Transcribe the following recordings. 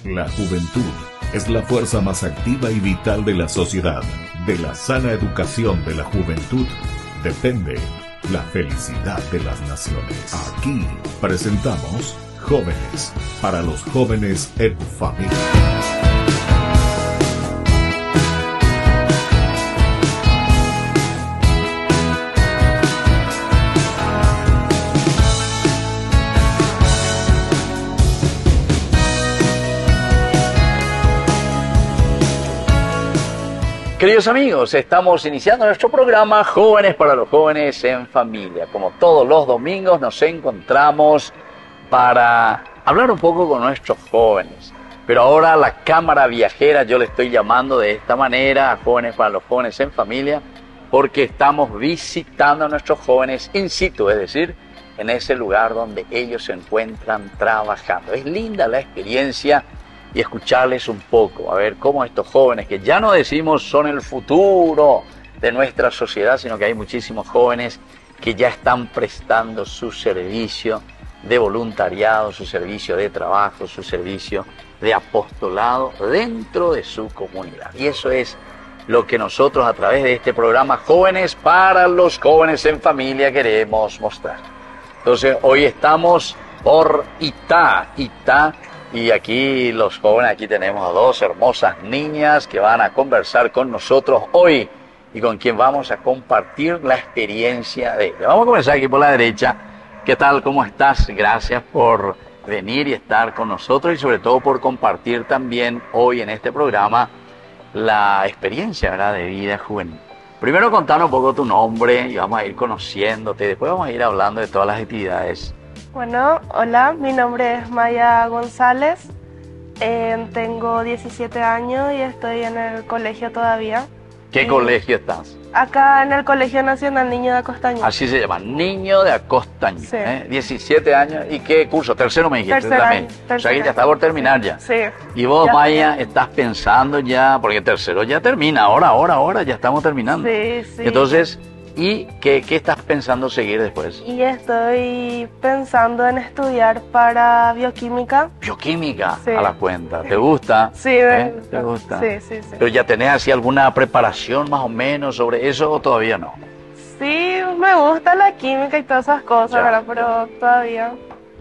La juventud es la fuerza más activa y vital de la sociedad. De la sana educación de la juventud depende la felicidad de las naciones. Aquí presentamos Jóvenes, para los jóvenes en familia. Queridos amigos, estamos iniciando nuestro programa Jóvenes para los jóvenes en familia. Como todos los domingos nos encontramos para hablar un poco con nuestros jóvenes. Pero ahora la cámara viajera yo le estoy llamando de esta manera a Jóvenes para los jóvenes en familia, porque estamos visitando a nuestros jóvenes in situ, es decir, en ese lugar donde ellos se encuentran trabajando. Es linda la experiencia y escucharles un poco, a ver cómo estos jóvenes, que ya no decimos son el futuro de nuestra sociedad, sino que hay muchísimos jóvenes que ya están prestando su servicio de voluntariado, su servicio de trabajo, su servicio de apostolado dentro de su comunidad. Y eso es lo que nosotros a través de este programa Jóvenes para los jóvenes en familia queremos mostrar. Entonces hoy estamos por Itá, y aquí los jóvenes, aquí tenemos a dos hermosas niñas que van a conversar con nosotros hoy y con quien vamos a compartir la experiencia de ellos. Vamos a comenzar aquí por la derecha. ¿Qué tal? ¿Cómo estás? Gracias por venir y estar con nosotros y sobre todo por compartir también hoy en este programa la experiencia, ¿verdad?, de vida juvenil. Primero contanos un poco tu nombre y vamos a ir conociéndote, después vamos a ir hablando de todas las actividades. Bueno, hola, mi nombre es Maya González, tengo 17 años y estoy en el colegio todavía. ¿Qué colegio estás? Acá en el Colegio Nacional Niño de Acostaño. Así se llama, Niño de Acostaño. Sí. 17 años. ¿Y qué curso? Tercero me dijiste también. O sea que ya está por terminar ya. Sí. Y vos, Ya Maya, estás pensando ya, porque tercero ya termina, ahora, ya estamos terminando. Sí, sí. Entonces, ¿y qué estás pensando seguir después? Y estoy pensando en estudiar para bioquímica. Bioquímica, Sí. a la cuenta. ¿Te gusta? Sí, me gusta. ¿Te gusta? Sí, sí, sí. ¿Pero ya tenés así alguna preparación más o menos sobre eso o todavía no? Sí, me gusta la química y todas esas cosas, Ya. ¿verdad? Pero todavía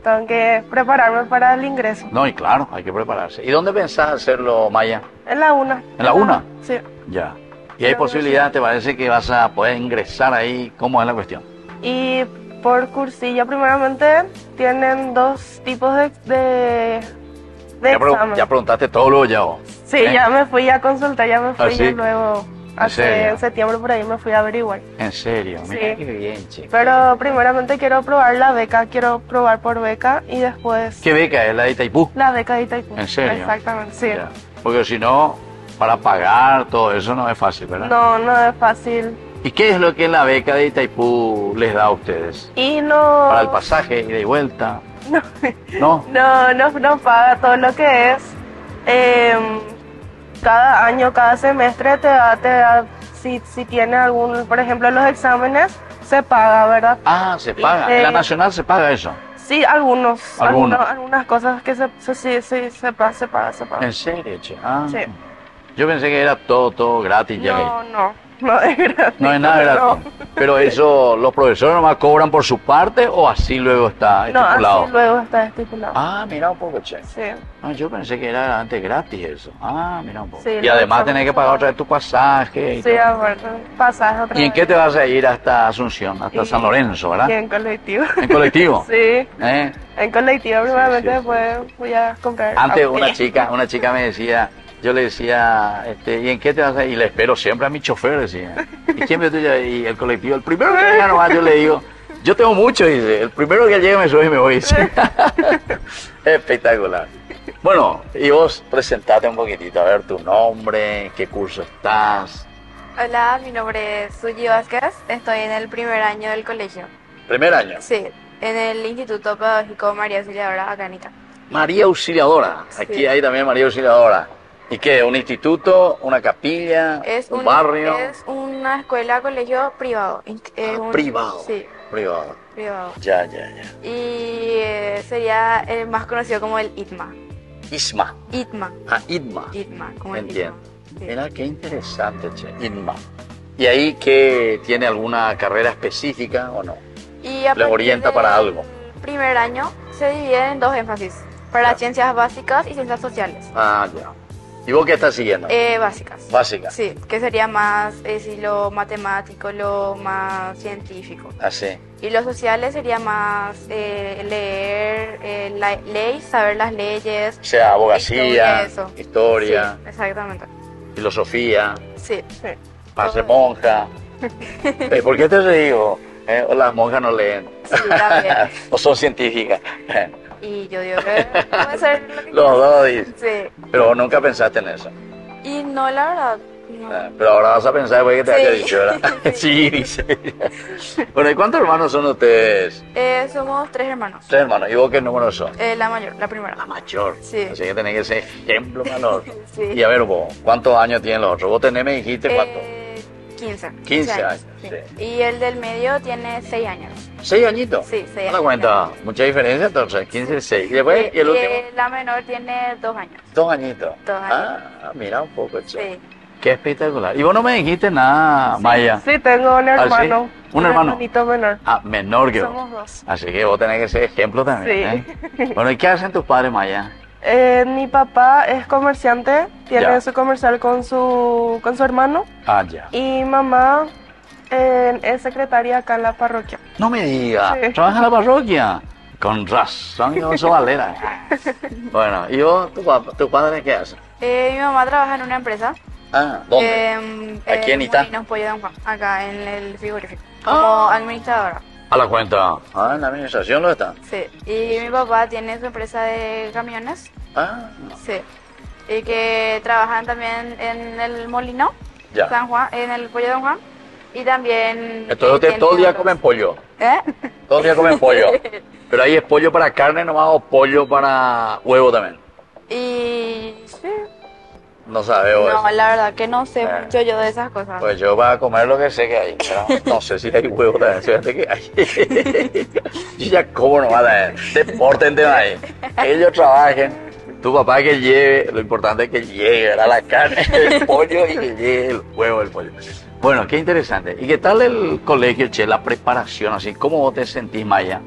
tengo que prepararme para el ingreso. No, y claro, hay que prepararse. ¿Y dónde pensás hacerlo, Maya? En la UNA. ¿En la UNA? Sí. Ya. ¿Y hay posibilidad, te parece, que vas a poder ingresar ahí? ¿Cómo es la cuestión? Y por cursillo, primeramente, tienen dos tipos de examen. Ya preguntaste todo luego ya vos. Sí, ¿Eh? ya me fui a consultar, ya me fui ¿Ah, sí? ya luego, serio? en septiembre por ahí me fui a averiguar. En serio, mira Sí. qué bien, chico. Pero primeramente quiero probar la beca, quiero probar por beca y después ¿Qué beca es la de Itaipú? la beca de Itaipú. ¿En serio? Exactamente, sí. Ya. Porque si no, para pagar todo eso no es fácil, ¿verdad? No, no es fácil. ¿Y qué es lo que la beca de Itaipú les da a ustedes? Y no... Para el pasaje, ida y vuelta. No, ¿No? no paga todo lo que es. Cada año, cada semestre te da si tiene algún, por ejemplo, los exámenes, se paga, ¿verdad? Ah, se paga. En la nacional se paga eso. Sí, algunas cosas que se paga. ¿En serio, che? Ah. Sí. Yo pensé que era todo gratis ya. No es gratis. No es nada gratis. Pero eso, ¿los profesores nomás cobran por su parte o así luego está No, estipulado? así luego está estipulado. Ah, mira un poco, che. Sí. Ah, yo pensé que era antes gratis eso. Ah, mira un poco. Sí, y lo además usamos. tenés que pagar otra vez tu pasaje. Y Sí, todo. aparte, pasaje otra ¿Y en vez. qué te vas a ir hasta Asunción, hasta Y- San Lorenzo, verdad? Y en colectivo. ¿En colectivo? Sí. ¿Eh? En colectivo, primeramente, sí. después voy a comprar. Antes a pie. una chica me decía, yo le decía, ¿y en qué te vas a ir? Y le espero siempre a mi chofer, decía. ¿Y quién me tuya? Y el colectivo, el primero que venga nomás, yo le digo, yo tengo mucho, dice, el primero que llegue me sube y me voy, dice. Espectacular. Bueno, y vos presentate un poquitito, a ver tu nombre, qué curso estás. Hola, mi nombre es Suyi Vázquez, estoy en el primer año del colegio. ¿Primer año? Sí, en el Instituto Pedagógico María Auxiliadora acá en Ica. María Auxiliadora, aquí Sí. hay también María Auxiliadora. ¿Y qué? ¿Un instituto? ¿Una capilla? Es ¿Un barrio? Es una escuela, colegio privado. Privado. Sí, Privado. privado. Ya. Y sería el más conocido como el ITMA. Isma. ITMA. Ah, Idma. ITMA, como el Entiendo. ITMA. Sí. Mira, qué interesante, che. Idma. ¿Y ahí qué tiene alguna carrera específica o no? Y a ¿Les orienta partir para del algo? Primer año se divide en dos énfasis, para Ya. ciencias básicas y ciencias sociales. Ah, ya. ¿Y vos qué estás siguiendo? Básicas. Básica. Sí, que sería más sí, lo matemático, lo más científico. Así. Y lo sociales sería más leer ley, saber las leyes. O sea, abogacía, Eso. historia, Sí, exactamente. filosofía, Sí. para ser Todo. monja. ¿Por qué te digo? O las monjas no leen. Sí, también. O son científicas. Y yo digo que puede ser lo que Los quieras. dos dicen. Sí. Pero vos nunca pensaste en eso. Y no, la verdad, no. Pero ahora vas a pensar después que te Sí. haya dicho, ¿verdad? Sí, dice. Bueno, ¿y cuántos hermanos son ustedes? Somos 3 hermanos. 3 hermanos. ¿Y vos qué número sos? La mayor, la primera. La mayor. Sí. Así que tenés que ser ejemplo para los otros. Sí. Y a ver vos, ¿cuántos años tienen los otros? Vos tenés, me dijiste, ¿cuánto? 15. 15 años, Sí. sí. Y el del medio tiene 6 años. 6 añitos. Sí, 6 No años. da cuenta, mucha diferencia entonces, 15 y 6. Y después, ¿y el último? La menor tiene 2 años. 2 añitos. 2 años. Ah, mira un poco, che. Sí. Qué espectacular. Y vos no me dijiste nada, Maya. Sí, tengo un ¿Ah, sí? hermano. ¿Un hermano? hermanito menor. Ah, menor que vos. Somos 2. Así que vos tenés que ser ejemplo también. Sí. ¿eh? Bueno, ¿y qué hacen tus padres, Maya? Mi papá es comerciante, tiene Ya. su comercial con su hermano. Ah, ya. Y mamá es secretaria acá en la parroquia. No me digas, Sí. ¿trabajas en la parroquia? Con razón, yo soy valera. Bueno, ¿y vos, tu padre qué hace? Mi mamá trabaja en una empresa. Ah, ¿dónde? ¿Aquí en Itá? Molinos Pollo Don Juan, acá en el frigorífico. Ah. Como administradora. A la cuenta. Ah, en la administración lo está. Sí. Y mi papá tiene su empresa de camiones. Ah, Sí. Y que trabajan también en el molino ya. San Juan, en el pollo Don Juan. Y también. Entonces ustedes tiene todo el día otros. comen pollo. ¿Eh? Todo el día comen pollo. Pero ahí es pollo para carne nomás o pollo para huevo también. Y. Sí. No sabe vos No, eso. la verdad que no sé mucho yo de esas cosas. Pues yo voy a comer lo que sé que hay, pero no sé si hay huevo también, fíjate que hay. Yo ya como nomás también, deporten ahí. Ellos trabajen, tu papá que lleve, lo importante es que llegue, ¿verdad? La carne, el pollo y que llegue el huevo del pollo. Bueno, qué interesante. ¿Y qué tal el colegio, che, la preparación, así? ¿Cómo vos te sentís, Maya?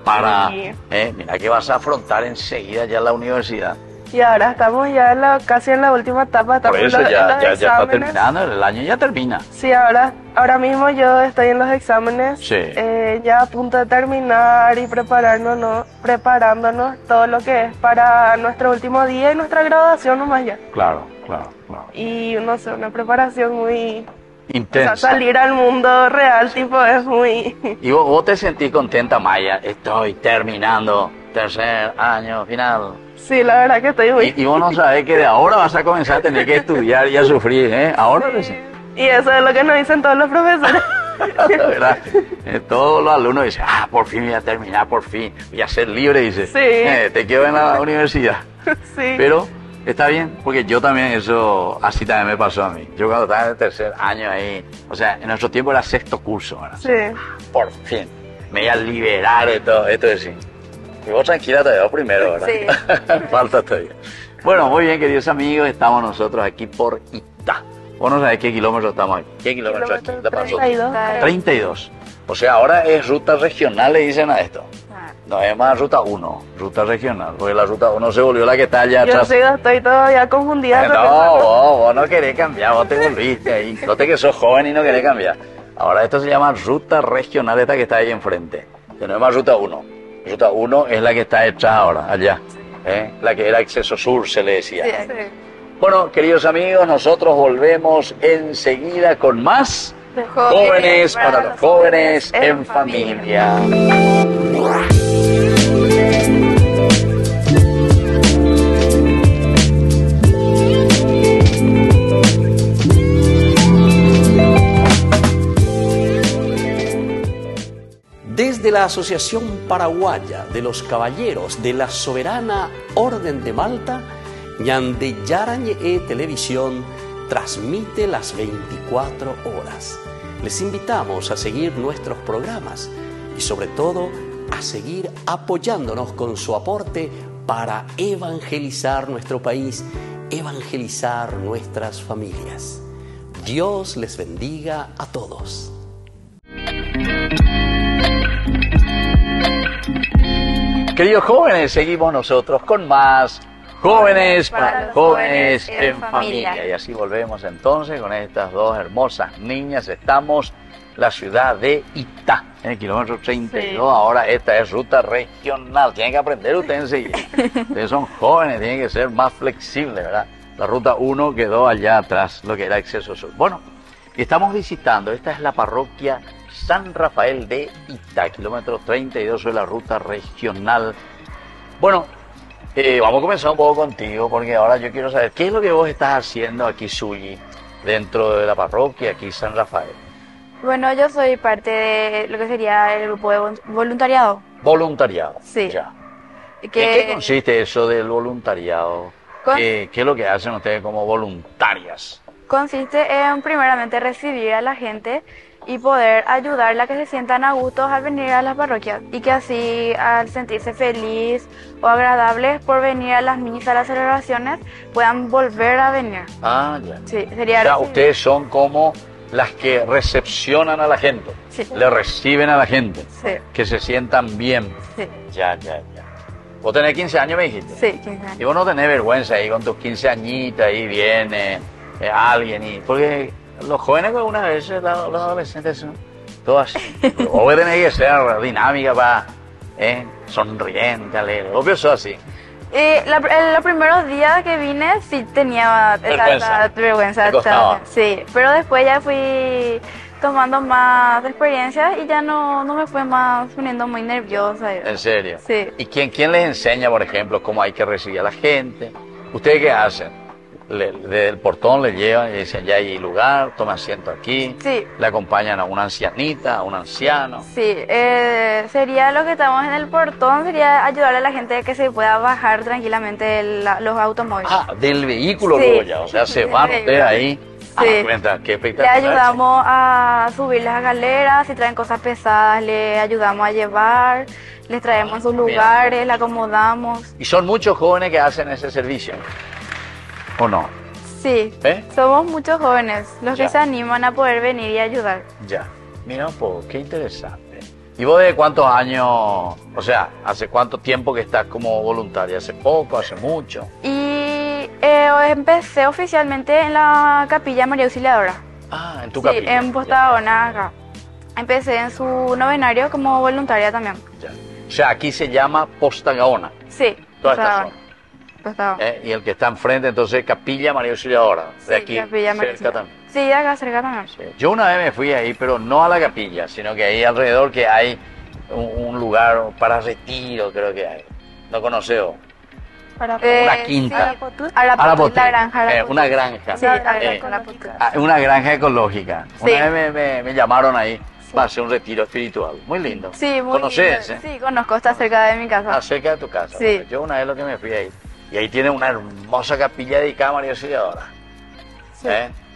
Para, Sí. mira que vas a afrontar enseguida ya la universidad. Y ahora estamos ya casi en la última etapa. Por Estamos en eso los- en ya los está exámenes. terminando, el año ya termina. Sí, ahora mismo yo estoy en los exámenes, Sí. ya a punto de terminar y preparándonos todo lo que es para nuestro último día y nuestra graduación nomás ya. Claro, claro, claro. Y no sé, una preparación muy... O sea, Intensa. salir al mundo real, tipo, es muy... ¿Y vos te sentís contenta, Maya? Estoy terminando tercer año final. Sí, la verdad que estoy muy... Y vos no sabés que de ahora vas a comenzar a tener que estudiar y a sufrir, ¿eh? Ahora recién. Y eso es lo que nos dicen todos los profesores. ¿Verdad? Todos los alumnos dicen, por fin voy a terminar, por fin. Voy a ser libre, dice. Sí. Te quedo en la universidad. Sí. Pero está bien, porque yo también eso, así también me pasó a mí. Yo cuando estaba en el tercer año ahí, o sea, en nuestro tiempo era sexto curso, ¿verdad? Sí. Por fin, me voy a liberar de todo esto de sí. Y vos tranquila todavía, vos primero, ¿verdad? Sí. Falta todavía. Bueno, muy bien, queridos amigos, estamos nosotros aquí por Itá. Vos no sabés qué kilómetros estamos aquí. ¿Qué kilómetros aquí? Kilómetro Da para nosotros. 32, creo. 32. O sea, ahora es ruta regional, le dicen a esto. No es más ruta 1, ruta regional, porque la ruta 1 se volvió la que está allá Yo atrás. sí, estoy todavía confundida. No, vos no querés cambiar, vos te volviste ahí. Note que sos joven y no querés cambiar. Ahora esto se llama ruta regional, esta que está ahí enfrente. Que no es más ruta 1. Ruta 1 es la que está hecha ahora, allá. La que era acceso sur, se le decía. Sí. Bueno, queridos amigos, nosotros volvemos enseguida con más Jóvenes para los Jóvenes en Familia. Desde la Asociación Paraguaya de los Caballeros de la Soberana Orden de Malta, Ñande Yarañe Televisión transmite las 24 horas. Les invitamos a seguir nuestros programas y sobre todo a seguir apoyándonos con su aporte para evangelizar nuestro país, evangelizar nuestras familias. Dios les bendiga a todos. Queridos jóvenes, seguimos nosotros con más Jóvenes para los Jóvenes en Familia. Y así volvemos entonces con estas dos hermosas niñas. Estamos en la ciudad de Itá, en el kilómetro 32. Sí. Ahora esta es ruta regional. Tienen que aprender ustedes enseguida. Ustedes son jóvenes, tienen que ser más flexibles, ¿verdad? La ruta 1 quedó allá atrás, lo que era acceso sur. Bueno, estamos visitando, esta es la parroquia San Rafael de Itá, kilómetro 32 sobre la ruta regional. Bueno, vamos a comenzar un poco contigo, porque ahora yo quiero saber, ¿qué es lo que vos estás haciendo aquí, Suyi, dentro de la parroquia, aquí San Rafael? Bueno, yo soy parte de lo que sería el grupo de voluntariado. Voluntariado, sí. Ya. ¿En qué consiste eso del voluntariado? ¿Qué es lo que hacen ustedes como voluntarias? Consiste en primeramente recibir a la gente y poder ayudarla a que se sientan a gusto al venir a las parroquias y que así al sentirse feliz o agradables por venir a las misas, a las celebraciones, puedan volver a venir. Ah, ya. Sí, sería o sea, ustedes son como las que recepcionan a la gente, sí. Le reciben a la gente, sí. Que se sientan bien. Sí. Ya. Vos tenés 15 años, me dijiste. Sí, 15 años. Y vos no tenés vergüenza ahí con tus 15 añitas, ahí viene alguien, porque los jóvenes algunas veces, los adolescentes son todos así. Vos tenés que ser dinámica para sonriente, alegre. Obvio sos así. Los primeros días que vine sí tenía vergüenza. Sí, pero después ya fui tomando más experiencia y ya no me fue más poniendo muy nerviosa. ¿En serio? Sí. ¿Y quién les enseña, por ejemplo, cómo hay que recibir a la gente? ¿Ustedes qué hacen? Desde el portón le llevan y dicen, ya hay lugar, toma asiento aquí. Sí. Le acompañan a una ancianita, a un anciano. Sí, sería lo que estamos en el portón, sería ayudarle a la gente a que se pueda bajar tranquilamente los automóviles. Ah, del vehículo sí. Luego ya, o sea, se van ustedes ahí. Sí. Cuenta, qué espectacular. Le ayudamos a subir las escaleras, si traen cosas pesadas, le ayudamos a llevar, les traemos sus lugares, le acomodamos. ¿Y son muchos jóvenes que hacen ese servicio? ¿O no? Sí, somos muchos jóvenes los que se animan a poder venir y ayudar. Ya, mira un poco, qué interesante. ¿Y vos de cuántos años, o sea, hace cuánto tiempo que estás como voluntaria? ¿Hace poco, hace mucho? Y empecé oficialmente en la Capilla María Auxiliadora. Ah, en tu capilla. Sí, en Postadona acá. Empecé en su novenario como voluntaria también. Ya. O sea, aquí se llama Postagaona. Sí. Toda esta zona. Postadona. Y el que está enfrente, entonces, Capilla María Auxiliadora. De aquí, cerca también. Sí, de acá cerca también. Sí. Yo una vez me fui ahí, pero no a la capilla, sino que ahí alrededor que hay un lugar para retiro, creo que hay. ¿No conoces? Una quinta. Sí. Arapotul, la granja. Una granja. Sí, una granja ecológica. Sí. Una vez me llamaron ahí para hacer un retiro espiritual. Muy lindo. Sí, muy ¿Conoces? lindo. Sí, conozco, está cerca de mi casa. Cerca de tu casa. Sí. Bueno, yo una vez lo que me fui ahí. Y ahí tiene una hermosa capilla dedicada a María Auxiliadora. Sí.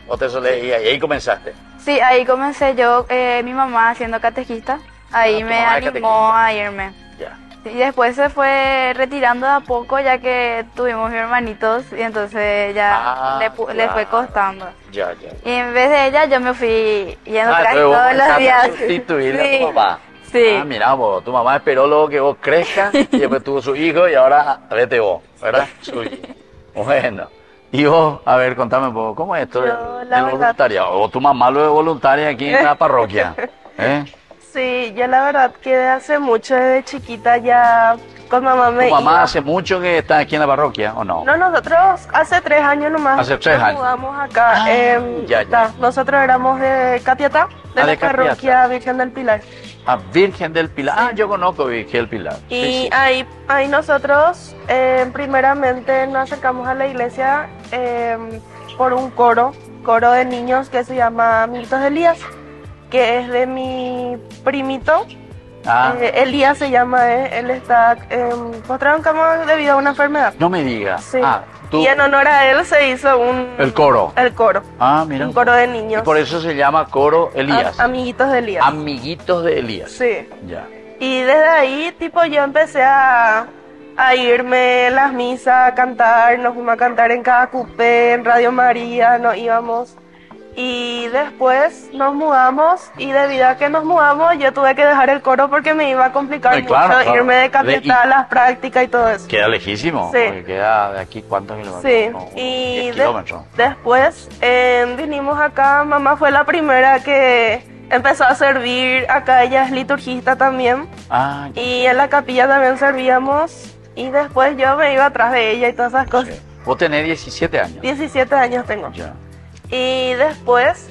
¿Vos te solés ir ahí? ¿Y ahí comenzaste? Sí, ahí comencé yo, mi mamá siendo catequista. Ahí me animó a irme. Ya. Y después se fue retirando de a poco ya que tuvimos mis hermanitos y entonces ya le fue costando. Ya. Y en vez de ella yo me fui yendo todos los días. Sustituirle a tu mamá. Sí. Mira, vos, tu mamá esperó luego que vos crezcas y después tuvo su hijo y ahora vete vos, ¿verdad? Suyo. Bueno. Y vos, a ver, contame un poco, ¿cómo es esto del voluntariado? ¿O tu mamá lo es voluntaria aquí en la parroquia? Sí, yo la verdad que de hace mucho, desde chiquita ya con mamá me iba. ¿Tu mamá hace mucho que está aquí en la parroquia o no? No, nosotros hace 3 años nomás. Hace 3 años. Nos mudamos acá. Ya. Nosotros éramos de Catiatá, de la parroquia Virgen del Pilar. Virgen del Pilar. Sí. Yo conozco Virgen del Pilar. Y sí. ahí nosotros primeramente nos acercamos a la iglesia por un coro de niños que se llama Amiguitos de Elías, que es de mi primito. Elías se llama, él está postrado en cama debido a una enfermedad. No me digas. Sí. Y en honor a él se hizo el coro. Mira. Un coro de niños. Y por eso se llama coro Elías. Amiguitos de Elías. Amiguitos de Elías. Sí. Ya. Y desde ahí, yo empecé a a irme en las misas a cantar, nos fuimos a cantar en cada cupé, en Radio María, nos íbamos. Y después nos mudamos y debido a que nos mudamos yo tuve que dejar el coro porque me iba a complicar mucho claro. irme de Capital a las prácticas y todo eso. Queda lejísimo, Sí. porque queda de aquí cuántos kilómetros. Sí, Como y 10 kilómetros. después vinimos acá, mamá fue la primera que empezó a servir, acá ella es liturgista también, Ah, ya. y en la capilla también servíamos, y después yo me iba atrás de ella y todas esas cosas. Sí. Vos tenés 17 años. 17 años tengo. Ya. Y después,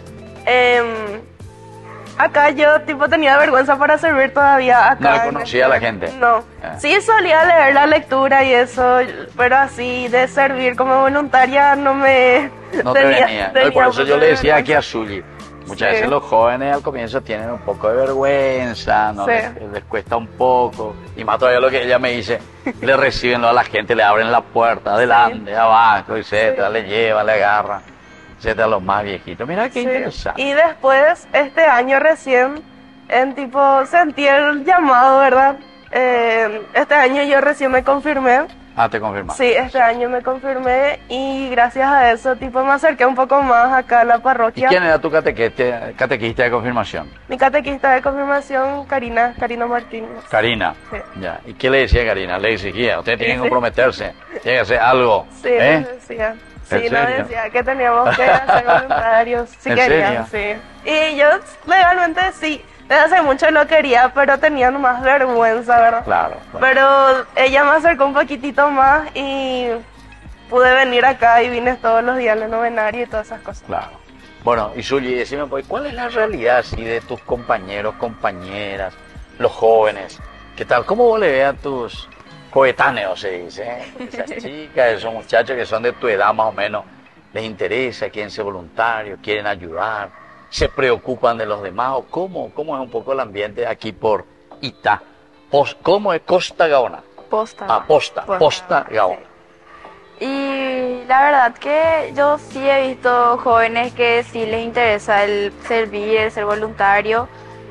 acá yo tipo tenía vergüenza para servir todavía acá. No le conocía a la gente. No. Ah. Sí solía leer la lectura y eso, pero así de servir como voluntaria no me No te venía. No, y por eso yo le decía aquí a su Zully. Muchas Sí. veces los jóvenes al comienzo tienen un poco de vergüenza, ¿no? Sí. Les cuesta un poco. Y más todavía lo que ella me dice, le reciben a la gente, le abren la puerta, adelante, abajo, etcétera, Sí. le llevan, le agarran, etcétera, los más viejitos. Mira qué Sí. interesante. Y después, este año recién, sentí el llamado, ¿verdad? Este año yo recién me confirmé. Ah, te confirmas. Sí, este año me confirmé y gracias a eso, me acerqué un poco más acá a la ¿Y parroquia. quién era tu catequista de confirmación? Mi catequista de confirmación, Karina Martínez. Karina. Sí. Ya. ¿Y qué le decía Karina? Le exigía, usted tiene que Sí. comprometerse, tiene que hacer algo. Sí, ¿Eh? nos decía. ¿En Sí, nos serio? decía que teníamos que hacer voluntarios, si ¿En querían, sí. Y yo legalmente sí, desde hace mucho lo quería, pero tenía más vergüenza, ¿verdad? Claro. Pero ella me acercó un poquitito más y pude venir acá y vine todos los días al novenario y todas esas cosas. Claro. Bueno, y Zully, decime, pues, ¿cuál es la realidad así de tus compañeros, compañeras, los jóvenes? ¿Qué tal? ¿Cómo vos le ves a tus coetáneos, se dice? Esas chicas, esos muchachos que son de tu edad más o menos, ¿les interesa? ¿Quieren ser voluntarios? ¿Quieren ayudar? ¿Se preocupan de los demás? ¿O cómo es un poco el ambiente aquí por Itá? ¿Cómo es Costa Gaona? Posta. Ah, Posta Gaona. Y la verdad que yo sí he visto jóvenes que sí les interesa el servir, el ser voluntario,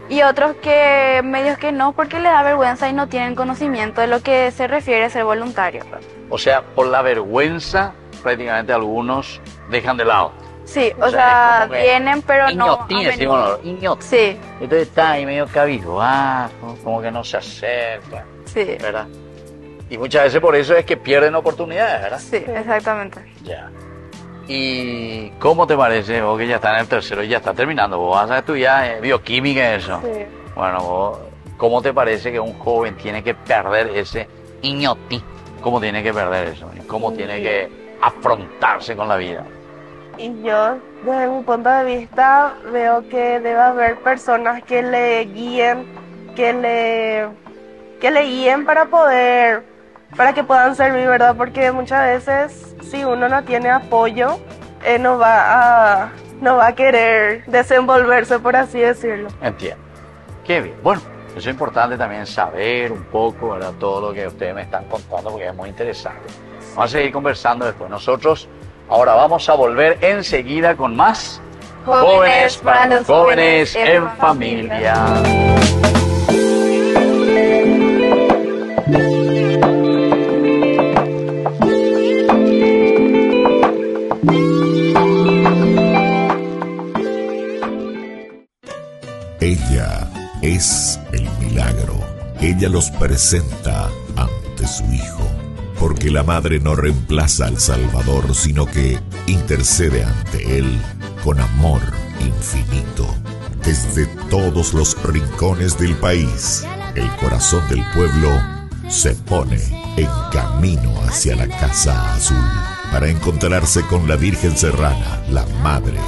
y otros que medios que no, porque les da vergüenza y no tienen conocimiento de lo que se refiere a ser voluntario. O sea, por la vergüenza, prácticamente algunos dejan de lado. Sí, O o sea, sea, es como que vienen pero no. Iñotín, a decimos menudo. nosotros, Iñotín. Sí, Entonces está ahí medio cabizbajo, como que no se acerca, sí, ¿verdad? Y muchas veces por eso es que pierden oportunidades, ¿verdad? sí, exactamente. Ya. ¿Y cómo te parece vos que ya estás en el tercero y ya estás terminando? Vos vas a estudiar bioquímica y eso. Sí. Bueno, vos, ¿cómo te parece que un joven tiene que perder ese Iñotín? ¿Cómo tiene que perder eso? ¿Cómo tiene que afrontarse con la vida? Y yo, desde mi punto de vista, veo que debe haber personas que le guíen, que le guíen para que puedan servir, ¿verdad? Porque muchas veces, si uno no tiene apoyo, no va a querer desenvolverse, por así decirlo. Entiendo. Qué bien. Bueno, eso es importante también saber un poco, ¿verdad? Todo lo que ustedes me están contando porque es muy interesante. Vamos a seguir conversando después. Nosotros ahora vamos a volver enseguida con más Jóvenes para los jóvenes jóvenes en en familia. Ella es el milagro. Ella los presenta ante su Hijo. Porque la Madre no reemplaza al Salvador, sino que intercede ante Él con amor infinito. Desde todos los rincones del país, el corazón del pueblo se pone en camino hacia la Casa Azul para encontrarse con la Virgen Serrana, la Madre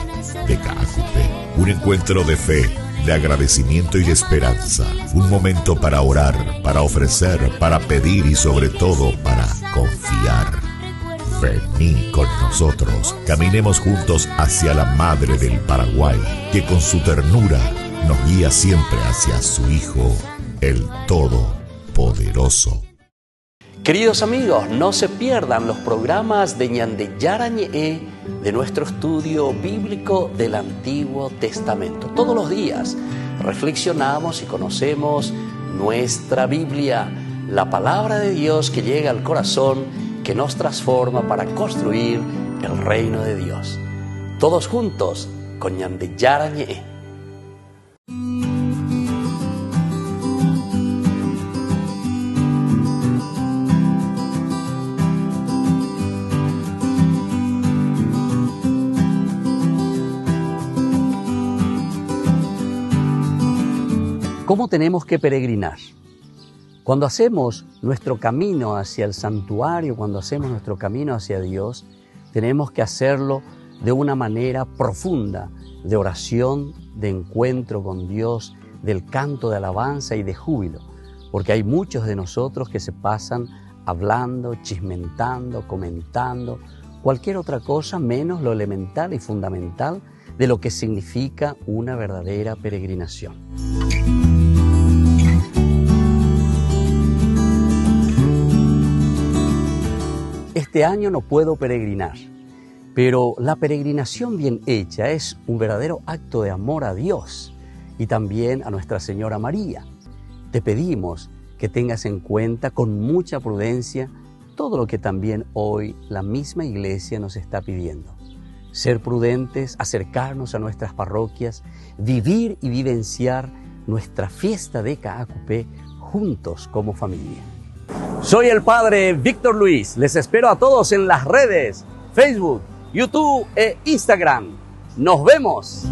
de Caacupé. Un encuentro de fe, de agradecimiento y de esperanza. Un momento para orar, para ofrecer, para pedir y sobre todo para confiar. Vení con nosotros, caminemos juntos hacia la Madre del Paraguay, que con su ternura nos guía siempre hacia su Hijo, el Todopoderoso. Queridos amigos, no se pierdan los programas de Ñande Yarañe de nuestro estudio bíblico del Antiguo Testamento. Todos los días reflexionamos y conocemos nuestra Biblia, la palabra de Dios que llega al corazón, que nos transforma para construir el reino de Dios. Todos juntos con Ñandeyara Ñe'e. ¿Cómo tenemos que peregrinar? Cuando hacemos nuestro camino hacia el santuario, cuando hacemos nuestro camino hacia Dios, tenemos que hacerlo de una manera profunda, de oración, de encuentro con Dios, del canto de alabanza y de júbilo, porque hay muchos de nosotros que se pasan hablando, chismentando, comentando, cualquier otra cosa menos lo elemental y fundamental de lo que significa una verdadera peregrinación. Este año no puedo peregrinar, pero la peregrinación bien hecha es un verdadero acto de amor a Dios y también a Nuestra Señora María. Te pedimos que tengas en cuenta con mucha prudencia todo lo que también hoy la misma Iglesia nos está pidiendo. Ser prudentes, acercarnos a nuestras parroquias, vivir y vivenciar nuestra fiesta de Caacupé juntos como familia. Soy el Padre Víctor Luis. Les espero a todos en las redes, Facebook, YouTube e Instagram. ¡Nos vemos!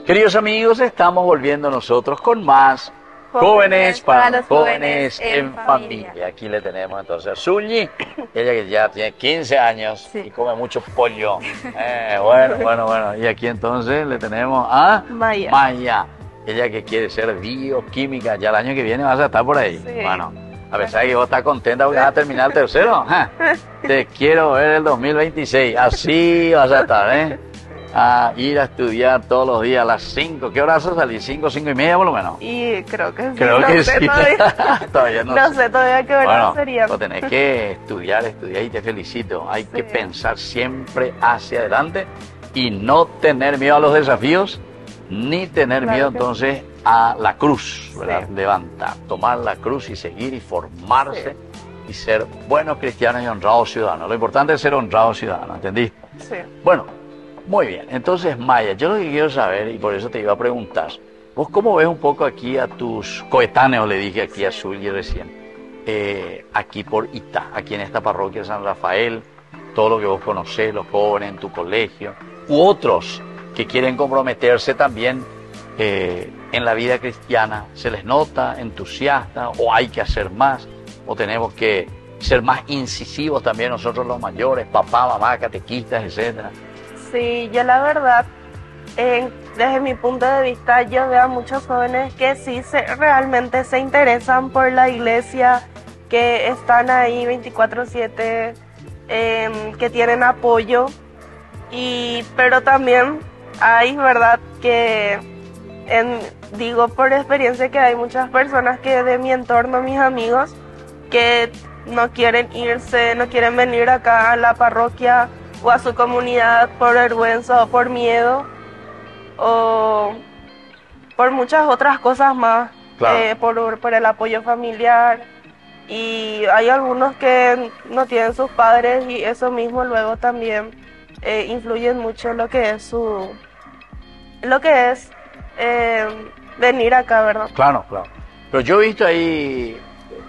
Queridos amigos, estamos volviendo nosotros con más Jóvenes para los jóvenes en familia. Aquí le tenemos entonces a Zully, ella que ya tiene 15 años y come mucho pollo. Bueno. Y aquí entonces le tenemos a Maya, ella que quiere ser bioquímica. Ya el año que viene vas a estar por ahí. Sí. Bueno, a pesar de que vos estás contenta porque vas a terminar el tercero. Te quiero ver el 2026. Así vas a estar, a ir a estudiar todos los días a las 5. ¿Qué hora vas a salir? 5, 5 y media por lo menos. Y creo que sí. Creo que sí. Todavía No sé todavía qué hora sería. Pues tenés que estudiar y te felicito. Hay que pensar siempre hacia adelante y no tener miedo a los desafíos, ni tener miedo entonces a la cruz, ¿verdad? Levantar, tomar la cruz y seguir y formarse y ser buenos cristianos y honrados ciudadanos. Lo importante es ser honrados ciudadanos, ¿entendiste? Sí. Bueno. Muy bien, entonces Maya, yo lo que quiero saber, y por eso te iba a preguntar, ¿vos cómo ves un poco aquí a tus coetáneos, le dije aquí a Zully recién, aquí por Itá, aquí en esta parroquia de San Rafael, todo lo que vos conocés, los jóvenes en tu colegio, u otros que quieren comprometerse también en la vida cristiana, ¿se les nota entusiasta o hay que hacer más? ¿O tenemos que ser más incisivos también nosotros los mayores, papá, mamá, catequistas, etcétera? Sí, yo la verdad, desde mi punto de vista, yo veo a muchos jóvenes que sí realmente se interesan por la iglesia, que están ahí 24/7, que tienen apoyo, pero también hay, verdad, que digo por experiencia que hay muchas personas que de mi entorno, mis amigos, que no quieren irse, no quieren venir acá a la parroquia o a su comunidad por vergüenza o por miedo o por muchas otras cosas más, por el apoyo familiar, y hay algunos que no tienen sus padres y eso mismo luego también influye mucho en lo que es venir acá, ¿verdad? Claro. Pero yo he visto ahí,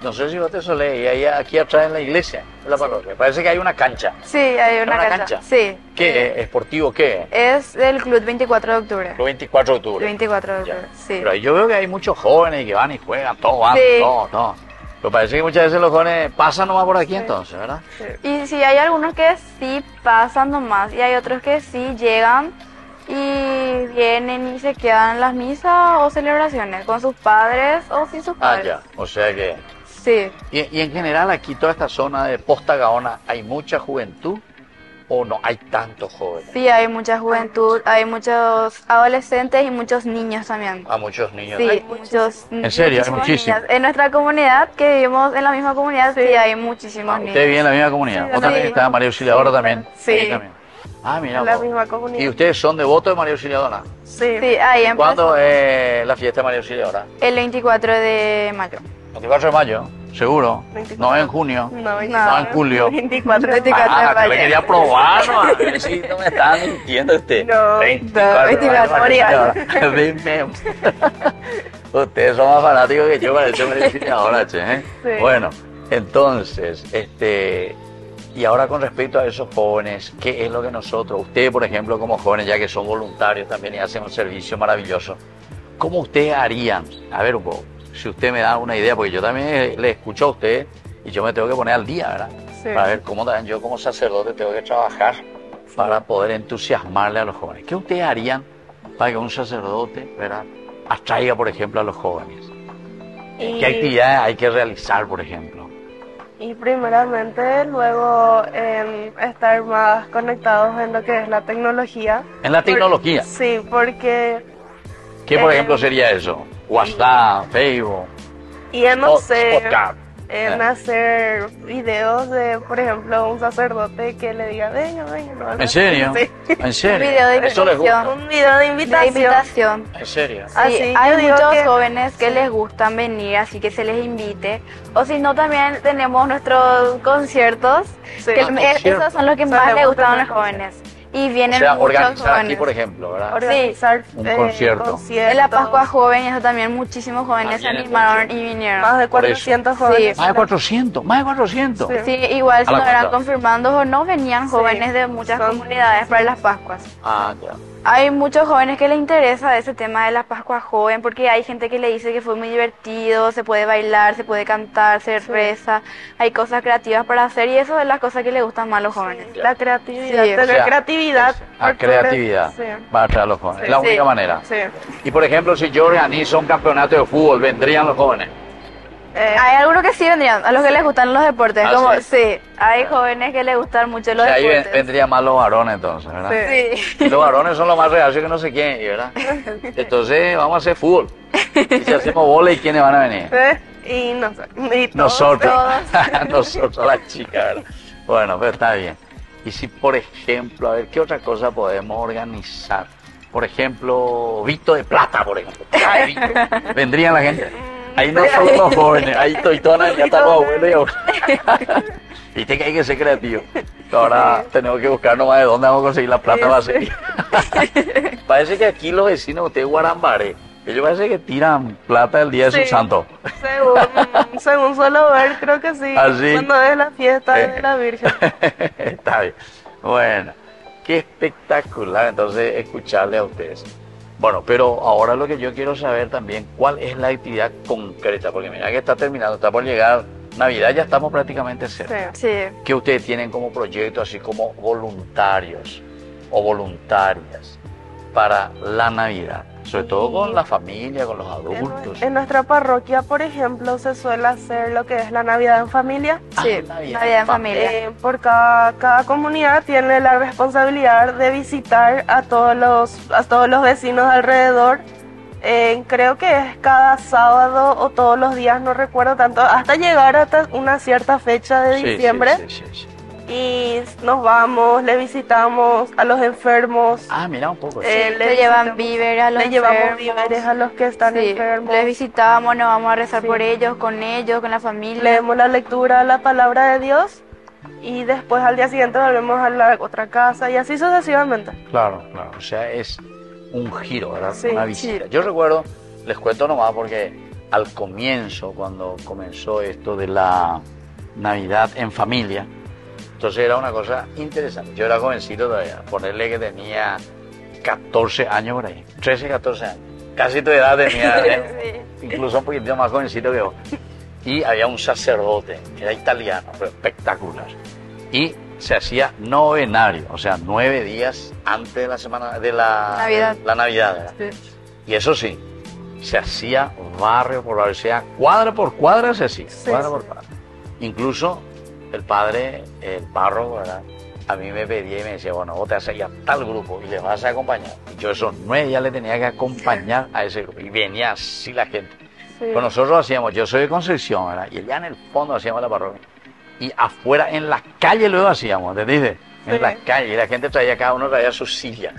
no sé si vos te solés, y ahí aquí atrás en la iglesia, en la parroquia, parece que hay una cancha. Sí, hay una cancha. Sí. ¿Qué? ¿Esportivo qué? Es del Club 24 de Octubre. El 24 de octubre. 24 de octubre, sí. Pero yo veo que hay muchos jóvenes que van y juegan, todos van, todo. Pero parece que muchas veces los jóvenes pasan nomás por aquí entonces, ¿verdad? Sí. Y sí, hay algunos que sí pasan nomás, y hay otros que sí llegan y vienen y se quedan en las misas o celebraciones con sus padres o sin sus padres. O sea que... Sí. Y en general aquí toda esta zona de Posta Gaona, ¿hay mucha juventud ¿O no hay tantos jóvenes? Sí, hay mucha juventud, hay muchos adolescentes y muchos niños también. A muchos niños. Sí, Hay muchos. ¿En serio? Hay muchísimos muchísimos. niños. En nuestra comunidad, que vivimos en la misma comunidad, sí, hay muchísimos niños. ¿Usted vive en la misma comunidad? Sí, ¿Vos también sí. está María Auxiliadora también? Sí. Ahí también. Ah, mira. En la vos. misma comunidad. ¿Y ustedes son devotos de María Auxiliadora? Sí. Sí, ahí empezó ¿Cuándo es la fiesta de María Auxiliadora? el 24 de mayo. 24 de mayo, seguro. 24. No en junio. No, No, en julio. 24. 24 de Ah, que mayo. le quería probar, ¿no? A ver si no me están mintiendo usted. No, 24 de 24 mayo, María. Dime. Ustedes son más fanáticos que yo para el María Auxiliadora, che, ¿eh? Sí. Bueno, entonces, y ahora con respecto a esos jóvenes, ¿qué es lo que nosotros, ustedes por ejemplo como jóvenes, ya que son voluntarios también y hacen un servicio maravilloso, ¿cómo ustedes harían? A ver un poco, si usted me da una idea, porque yo también le escucho a usted y yo me tengo que poner al día, ¿verdad? Sí. Para ver cómo también yo como sacerdote tengo que trabajar para poder entusiasmarle a los jóvenes. ¿Qué ustedes harían para que un sacerdote, ¿verdad?, atraiga, por ejemplo, a los jóvenes? ¿Qué actividades hay que realizar, por ejemplo? Y primeramente, luego estar más conectados en lo que es la tecnología. En la tecnología. Sí, porque ¿Qué, por ejemplo, sería eso? WhatsApp, Facebook, y en no sé, podcast. en hacer videos de, por ejemplo, un sacerdote que le diga, venga, venga. ¿no? ¿En serio? Sí. ¿En serio? Un video de ¿Eso les gusta? invitación. Un video de De invitación. invitación. ¿En serio? Sí, Así, yo hay digo muchos que- jóvenes que les gustan venir, así que se les invite. O si no, también tenemos nuestros conciertos, Sí. que conciertos. esos son los que más Solemos les gustan a los tener jóvenes. Y O vienen sea, muchos organizar jóvenes. aquí, por ejemplo, ¿verdad? Organizar Un concierto. En la Pascua Joven, eso también muchísimos jóvenes se vienen animaron muchos. y vinieron. Más de Por eso. 400 jóvenes. Más de 400, más de 400. Sí. Sí, igual si A la no eran cuenta. confirmando o no, venían Sí. jóvenes de muchas Son- comunidades para las Pascuas. Ah, ya. Hay muchos jóvenes que les interesa ese tema de la Pascua Joven porque hay gente que le dice que fue muy divertido, se puede bailar, se puede cantar, se reza, hay cosas creativas para hacer y eso es las cosas que les gustan más a los jóvenes. La creatividad, Sí. tener O sea, creatividad. A porque- creatividad Sí. para atraer a los jóvenes. Sí. Es la única Sí. manera. Sí. Y por ejemplo, si yo organizo un campeonato de fútbol, ¿vendrían los jóvenes? Hay algunos que sí vendrían, a los que les gustan los deportes, Ah, como sí. sí, hay jóvenes que les gustan mucho O los sea, ahí deportes. vendrían más los varones entonces, ¿verdad? Sí. Sí. Los varones son los más reacios que no sé quién, ¿verdad? Entonces vamos a hacer fútbol. Y si hacemos bola, ¿y quiénes van a venir? Y no sé. Y todos, Nosotros. todos. Nosotros, las chicas, ¿verdad? Bueno, pero está bien. Y si, por ejemplo, a ver, ¿qué otra cosa podemos organizar? Por ejemplo, Vito de Plata, por ejemplo. Ay, Vito. ¿Vendrían la gente? Ahí no solo los jóvenes, ahí toitonas, ya están los abuelos y abuelas. Viste que hay que ser creativo. Ahora tenemos que buscar nomás de dónde vamos a conseguir la plata para hacer. Parece que aquí los vecinos, ustedes Guarambaré, ellos parece que tiran plata el día de Sí. su santo. Según suelo ver, creo que sí. ¿Ah, sí? Cuando es la fiesta de la Virgen. Está bien. Bueno, qué espectacular entonces escucharle a ustedes. Bueno, pero ahora lo que yo quiero saber también, ¿cuál es la actividad concreta? Porque mira que está terminando, está por llegar Navidad, ya estamos prácticamente cerca. Sí. Sí. ¿Qué ustedes tienen como proyecto, así como voluntarios o voluntarias para la Navidad? Sobre todo con la familia, con los adultos. En nuestra parroquia, por ejemplo, se suele hacer lo que es la Navidad en familia. Sí, Navidad en familia. Por cada comunidad tiene la responsabilidad de visitar a todos los vecinos alrededor. Creo que es cada sábado o todos los días, no recuerdo tanto, hasta llegar hasta una cierta fecha de Sí, diciembre. sí. Y nos vamos, le visitamos a los enfermos. Ah, mira un poco. Sí. Le le llevan visitamos- víveres a los Le llevamos enfermos. víveres a los que están Sí, enfermos. les visitamos, nos vamos a rezar Sí. por ellos, con la familia. Leemos la lectura, la palabra de Dios. Y después al día siguiente volvemos a la otra casa y así sucesivamente. Claro, claro. O sea, es un giro, ¿verdad? Sí, Una visita. Yo recuerdo, les cuento nomás porque al comienzo, cuando comenzó esto de la Navidad en familia, entonces era una cosa interesante. Yo era jovencito todavía, ponerle que tenía 14 años por ahí, 13, 14 años. Casi tu edad tenía, incluso un poquito más jovencito que vos. Y había un sacerdote, que era italiano, pero espectacular. Y se hacía novenario, o sea, 9 días antes de la semana de Navidad. la Navidad, ¿verdad? Y eso sí, se hacía barrio por barrio, o sea, cuadra por cuadra se hacía, Sí, cuadra sí. por cuadra. Incluso el padre, el párroco, ¿verdad?, a mí me pedía y me decía, bueno, vos te vas a ir a tal grupo y le vas a acompañar. Y yo esos 9 ya le tenía que acompañar a ese grupo. Y venía así la gente. Sí. Con nosotros hacíamos, yo soy de Concepción, ¿verdad? Y allá en el fondo hacíamos la parroquia. Y afuera, en la calle luego hacíamos, ¿entendés? En Sí. la calle, y la gente traía, cada uno traía su silla.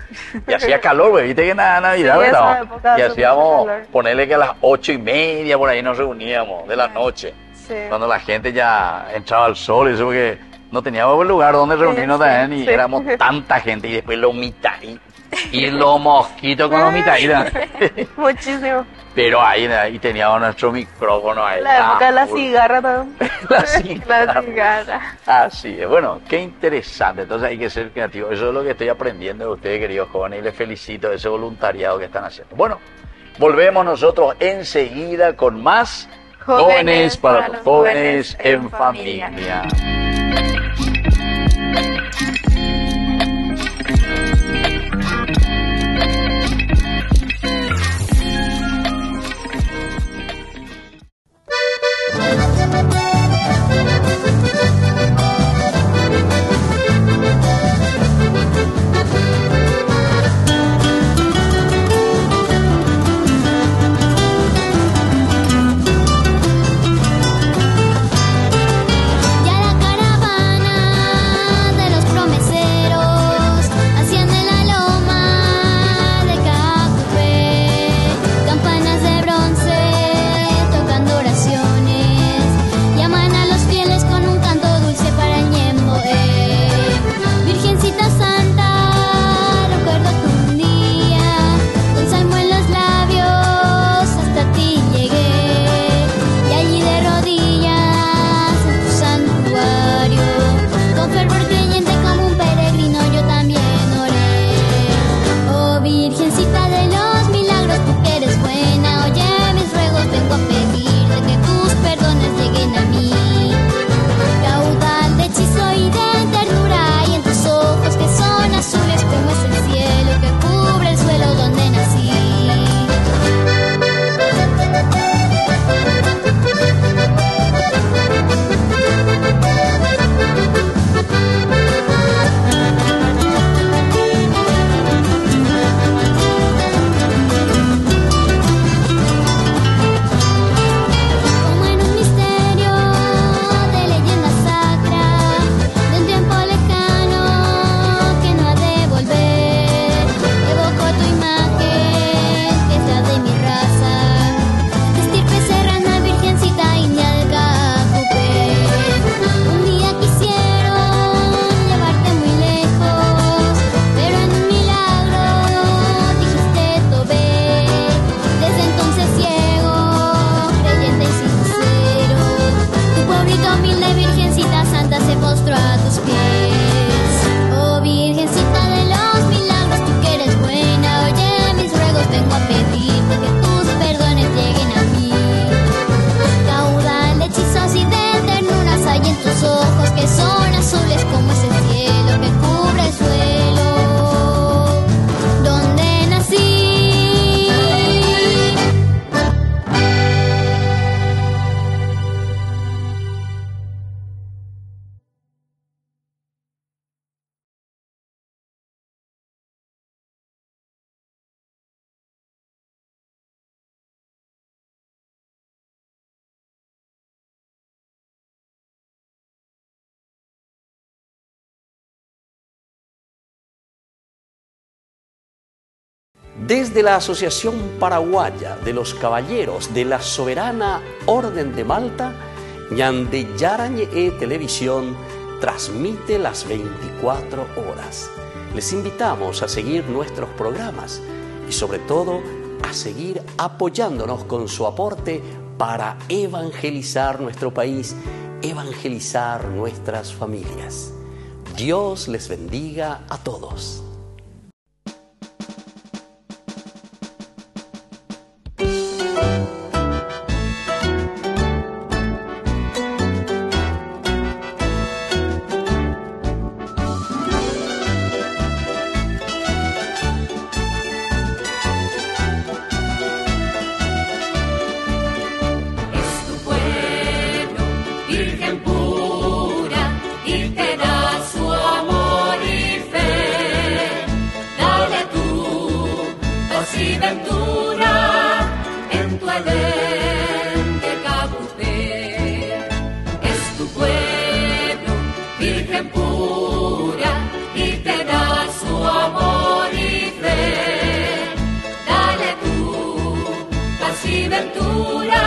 Y hacía calor, güey, viste que en Navidad, Sí, ¿verdad? esa época Y hace hacíamos, mucho calor. ponerle que a las 8:30 por ahí nos reuníamos, de la noche. Sí. Cuando la gente ya entraba al sol, y eso porque no teníamos un lugar donde reunirnos sí, también, y sí. éramos tanta gente, y después los mitaí, y los mosquitos con los mitaí, ¿no? Muchísimo. Pero ahí teníamos nuestro micrófono ahí. La época de la full. cigarra también. La La cigarra. cigarra. Así es, bueno, qué interesante, entonces hay que ser creativo, eso es lo que estoy aprendiendo de ustedes, queridos jóvenes, y les felicito de ese voluntariado que están haciendo. Bueno, volvemos nosotros enseguida con más Jóvenes para los Jóvenes en Familia. Ya la caravana de los promeseros asciende la loma de Cacupé, campanas de bronce tocando oraciones, llaman a los fieles con un canto dulce para el Ñemboé. Virgencita Santa, recuerdo que un día con salmo en los labios hasta ti llegué, y allí de rodillas en tu santuario, con fervor creyente como un peregrino yo también oré. Oh Virgencita de los milagros, tú que eres buena, oye mis ruegos, vengo a pedirte que tus perdones lleguen a mí. Caudal de hechizo y de ternura hay en tus ojos que son azules como es el cielo que cubre el suelo donde nací. Como en un misterio de leyenda sacra, de un tiempo lejano que no ha de volver, evoco tu imagen, que es la de mi raza, de estirpe serrana, virgencita india del Cacupé. Un día quisieron llevarte muy lejos, pero en un milagro dijiste tobé. Desde entonces ciego, creyente y sincero, tu pueblito humilde virgencita santa se postró a tus pies. Oh Virgencita de los milagros, tú que eres buena, oye mis ruegos, vengo a pedirte que tus perdones lleguen a mí. Caudal de hechizos y de ternuras hay en tus ojos que son azules como es el cielo que cubre el suelo donde nací. Desde la Asociación Paraguaya de los Caballeros de la Soberana Orden de Malta, Ñandeyarañe Televisión transmite las 24 horas. Les invitamos a seguir nuestros programas y sobre todo a seguir apoyándonos con su aporte para evangelizar nuestro país, evangelizar nuestras familias. Dios les bendiga a todos. Es tu pueblo, Virgen pura, y te da su amor. ventura en tu Edén de Cacupé. Es tu pueblo, Virgen pura, y te da su amor y fe. Dale tú paz y ventura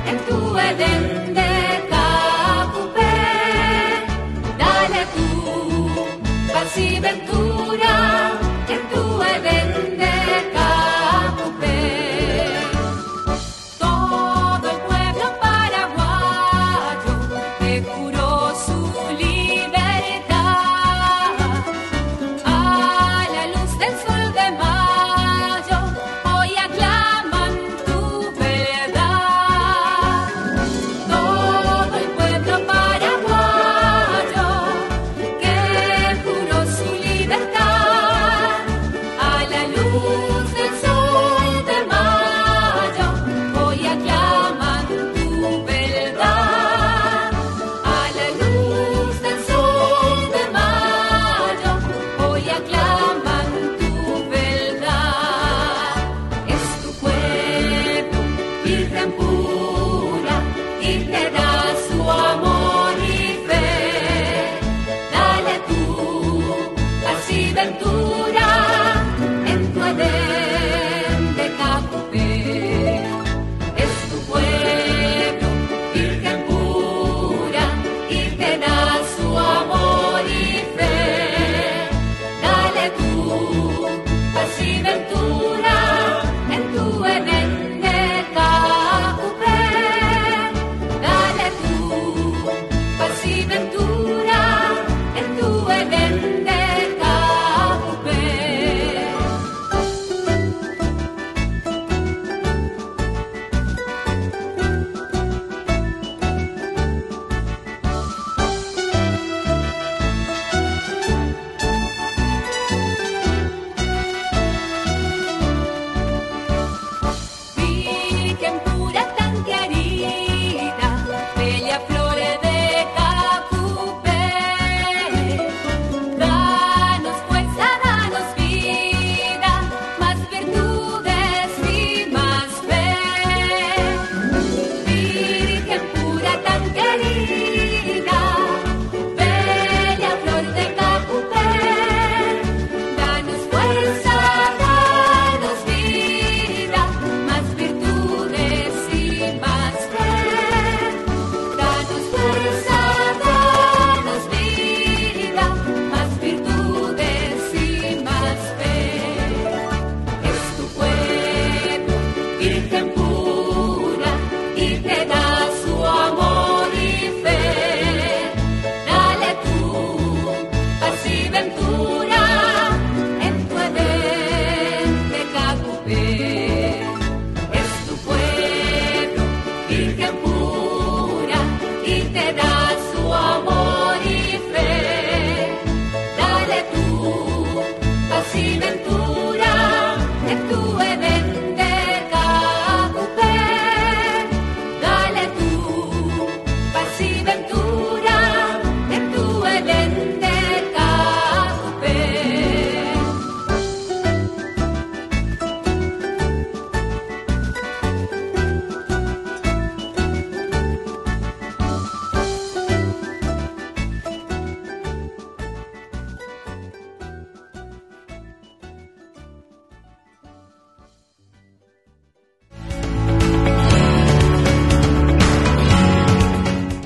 en tu Edén de Cacupé. Dale tú paz y ventura en tu Edén de Cacupé. Todo el pueblo paraguayo te juró su libertad. A la luz del sol de mayo hoy aclaman tu verdad. Todo el pueblo paraguayo que juró su libertad. A la luz del sol de mayo hoy aclaman tu verdad. A la luz del sol de mayo hoy aclaman tu verdad. Es tu pueblo, Virgen pura, y te da su amor y fe. Dale tú paz y ventura en tu Edén de Cacupé. Es tu pueblo, Virgen pura, y te da su amor y fe. Dale tú paz y ventura en tu Edén de Cacupé. Dale tú paz y ventura en tu Edén de Cacupé. Virgen pura tan querida, bella flor de Cacupé. Danos fuerza, danos vida, más virtudes y más fe. Virgen pura tan querida, bella flor de Cacupé. Danos fuerza, danos vida, más virtudes y más fe. Danos fuerza, danos vida, más virtudes y más fe. Es tu pueblo, Virgen pura, y te da su amor y fe. Dale tú paz y ventura en tu Edén de Cacupé. Es tu pueblo, Virgen pura, y te da su amor y fe. Dale tú paz y ventura en tu Edén de Cacupé. Dale tú paz y ventura en tu Edén de Cacupé.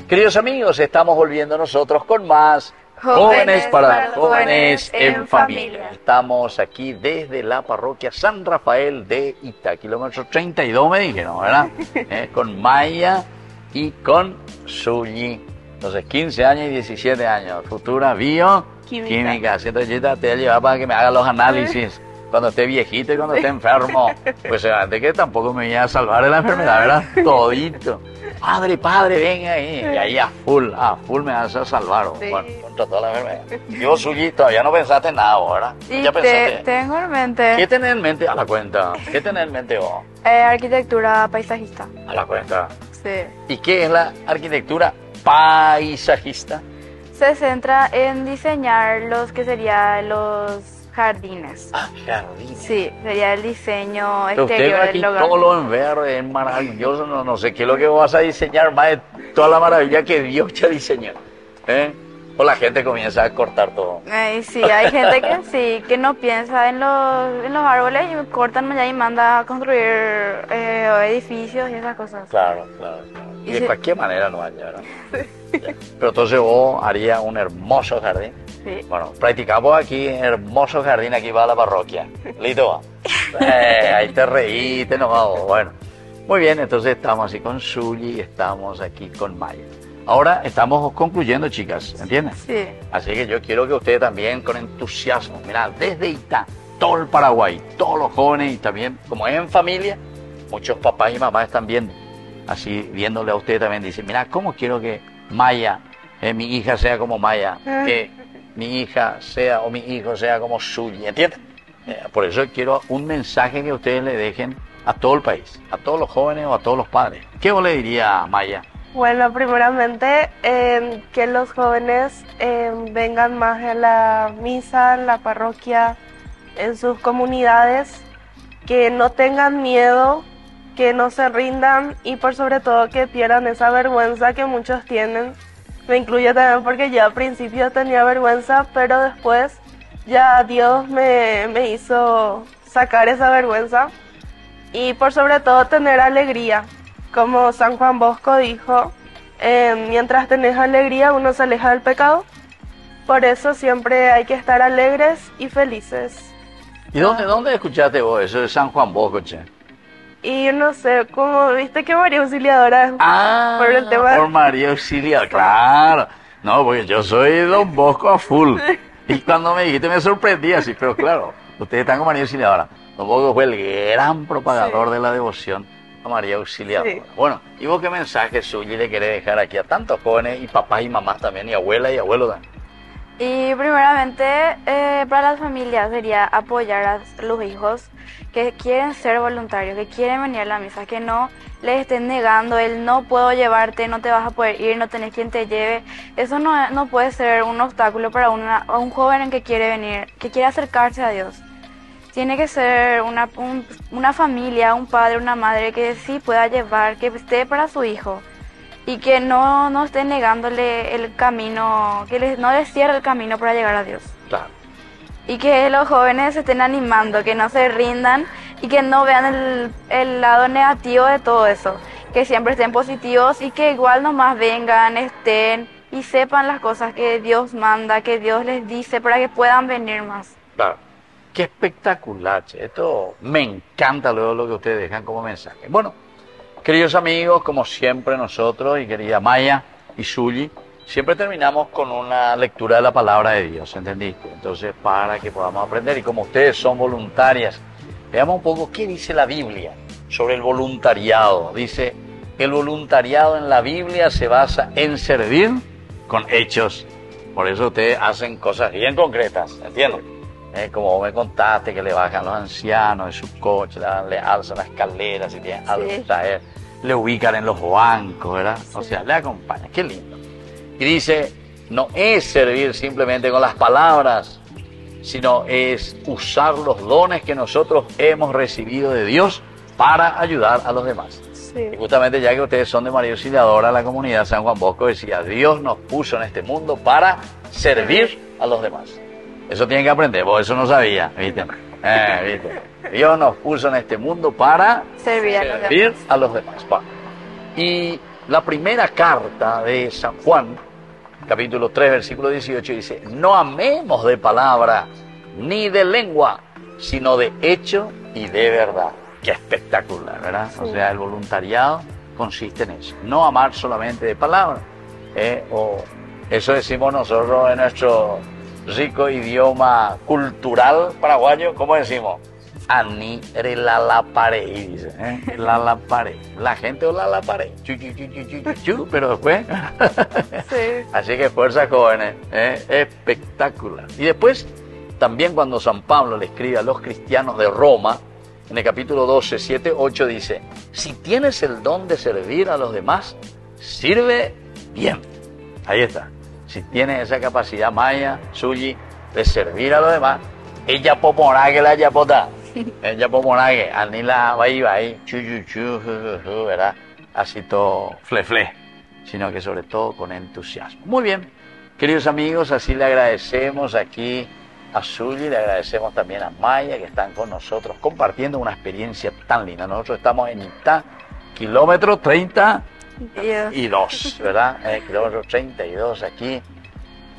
Queridos amigos, estamos volviendo nosotros con más Jóvenes para Jóvenes en Familia. Estamos aquí desde la parroquia San Rafael de Itá, kilómetro 32 me dijeron, ¿verdad? Con Maya y con Zully. Entonces, 15 años y 17 años, futura bioquímica. Entonces, yo te voy a llevar para que me haga los análisis cuando esté viejito y cuando esté enfermo. Pues antes que tampoco me iba a salvar de la enfermedad, ¿verdad? Todito. Padre, venga ahí. Y ahí a full me vas a salvar, Sí. bueno, contra toda la enfermedad. Yo, Zully, todavía no pensaste en nada, ¿verdad? Y ¿Ya pensaste? tengo en mente ¿Qué tenés en mente? A la cuenta. ¿Qué tenés en mente vos? arquitectura paisajista. A la cuenta. Sí. ¿Y qué es la arquitectura paisajista? Se centra en diseñar los que serían los jardines. Ah, jardines. Sí, sería el diseño Pero usted exterior aquí del hogar. todo lo en verde, es maravilloso, no sé qué es lo que vas a diseñar más de toda la maravilla que Dios ya diseñó. ¿Eh? O la gente comienza a cortar todo. Sí, hay gente que sí, que no piensa en los árboles y cortan allá y manda a construir edificios y esas cosas. Claro. Y Y de se- cualquier manera no haya, ¿verdad? Ya. Pero entonces vos harías un hermoso jardín. Sí. Bueno, practicamos aquí hermoso jardín, aquí va la parroquia. ¿Listo? Ahí te reíste nomás. Bueno, muy bien, entonces estamos así con Zully y estamos aquí con Maya. Ahora estamos concluyendo, chicas, ¿entiendes? Sí. Así que yo quiero que ustedes también con entusiasmo, mira, desde Itá, todo el Paraguay, todos los jóvenes y también, como es en familia, muchos papás y mamás están viendo. Así, viéndole a ustedes también, dicen, mira, ¿cómo quiero que Maya, mi hija sea como Maya, que mi hija sea o mi hijo sea como Zully, ¿entiendes? Por eso quiero un mensaje que ustedes le dejen a todo el país, a todos los jóvenes o a todos los padres. ¿Qué vos le dirías a Maya? Bueno, primeramente que los jóvenes vengan más a la misa, en la parroquia, en sus comunidades, que no tengan miedo, que no se rindan y por sobre todo que pierdan esa vergüenza que muchos tienen. Me incluyo también porque yo al principio tenía vergüenza, pero después ya Dios me hizo sacar esa vergüenza y por sobre todo tener alegría. Como San Juan Bosco dijo, mientras tenés alegría uno se aleja del pecado. Por eso siempre hay que estar alegres y felices. ¿Y dónde escuchaste vos eso de San Juan Bosco, che? Y no sé, como viste que María Auxiliadora por el tema Por María Auxiliadora, claro. No, porque yo soy Don Bosco a full. Y cuando me dijiste me sorprendí así, pero claro, ustedes están con María Auxiliadora. Don Bosco fue el gran propagador de la devoción a María Auxiliadora. Sí. Bueno, ¿y vos qué mensaje suyo le querés dejar aquí a tantos jóvenes y papás y mamás también, y abuelas y abuelos también? Y primeramente, para las familias sería apoyar a los hijos que quieren ser voluntarios, que quieren venir a la misa, que no les estén negando el no puedo llevarte, no te vas a poder ir, no tenés quien te lleve. Eso no puede ser un obstáculo para un joven que quiere venir, que quiere acercarse a Dios. Tiene que ser una familia, un padre, una madre que sí pueda llevar, que esté para su hijo. Y que no esté negándole el camino, que no les cierre el camino para llegar a Dios. Claro. Y que los jóvenes se estén animando, que no se rindan y que no vean el lado negativo de todo eso. Que siempre estén positivos y que igual nomás vengan, estén y sepan las cosas que Dios manda, que Dios les dice para que puedan venir más. Claro. Qué espectacular, che. Esto me encanta luego lo que ustedes dejan como mensaje. Bueno, queridos amigos, como siempre nosotros y querida Maya y Zully, siempre terminamos con una lectura de la palabra de Dios, ¿entendiste? Entonces, para que podamos aprender, y como ustedes son voluntarias, veamos un poco qué dice la Biblia sobre el voluntariado. Dice, el voluntariado en la Biblia se basa en servir con hechos. Por eso ustedes hacen cosas bien concretas, ¿entiendes? Como vos me contaste, que le bajan los ancianos de su coche, le alzan las escaleras, si tienen algo que traer, le ubican en los bancos, ¿verdad? O sea, le acompañan, qué lindo. Y dice, no es servir simplemente con las palabras, sino es usar los dones que nosotros hemos recibido de Dios para ayudar a los demás. Sí. Y justamente ya que ustedes son de María Auxiliadora, la comunidad San Juan Bosco decía, Dios nos puso en este mundo para servir a los demás. Eso tienen que aprender, vos eso no sabía, ¿viste? ¿Viste? Dios nos puso en este mundo para Servir a los servir a los demás. Va. Y la primera carta de San Juan, capítulo 3, versículo 18, dice, no amemos de palabra ni de lengua, sino de hecho y de verdad. Qué espectacular, ¿verdad? Sí. O sea, el voluntariado consiste en eso. No amar solamente de palabra. O eso decimos nosotros en nuestro rico idioma cultural paraguayo, ¿cómo decimos? Anire la pared, dice, la pared. La gente o la pared, chu, pero después. Sí. Así que fuerza, jóvenes, espectacular. Y después, también cuando San Pablo le escribe a los cristianos de Roma, en el capítulo 12, 7, 8 dice, si tienes el don de servir a los demás, sirve bien. Ahí está. Si tienes esa capacidad, Maya, Zully, de servir a los demás, Ella pomorague la yapota. Ella pomorague. Anila vai, chu, ¿verdad? Así todo fle, sino que sobre todo con entusiasmo. Muy bien, queridos amigos, así le agradecemos aquí a Zully, le agradecemos también a Maya que están con nosotros compartiendo una experiencia tan linda. Nosotros estamos en Itá, kilómetro 32, ¿verdad? Kilómetro 32 aquí,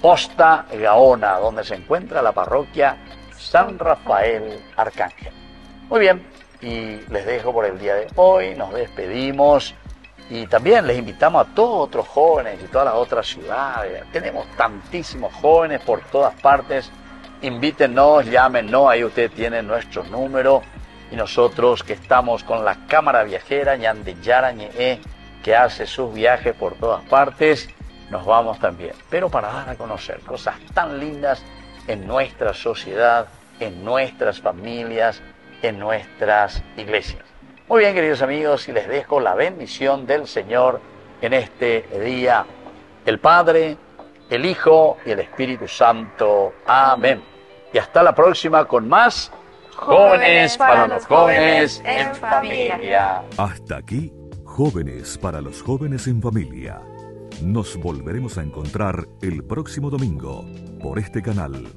Posta Gaona, donde se encuentra la parroquia San Rafael Arcángel. Muy bien, y les dejo por el día de hoy, nos despedimos y también les invitamos a todos otros jóvenes y todas las otras ciudades. Tenemos tantísimos jóvenes por todas partes. Invítenos, llámenos, ahí ustedes tienen nuestro número y nosotros que estamos con la cámara viajera Ñande Yarañe, que hace sus viajes por todas partes, nos vamos también, pero para dar a conocer cosas tan lindas en nuestra sociedad, en nuestras familias, en nuestras iglesias. Muy bien, queridos amigos, y les dejo la bendición del Señor en este día, el Padre, el Hijo y el Espíritu Santo. Amén. Y hasta la próxima con más Jóvenes para los Jóvenes en Familia. Hasta aquí, Jóvenes para los Jóvenes en Familia. Nos volveremos a encontrar el próximo domingo por este canal.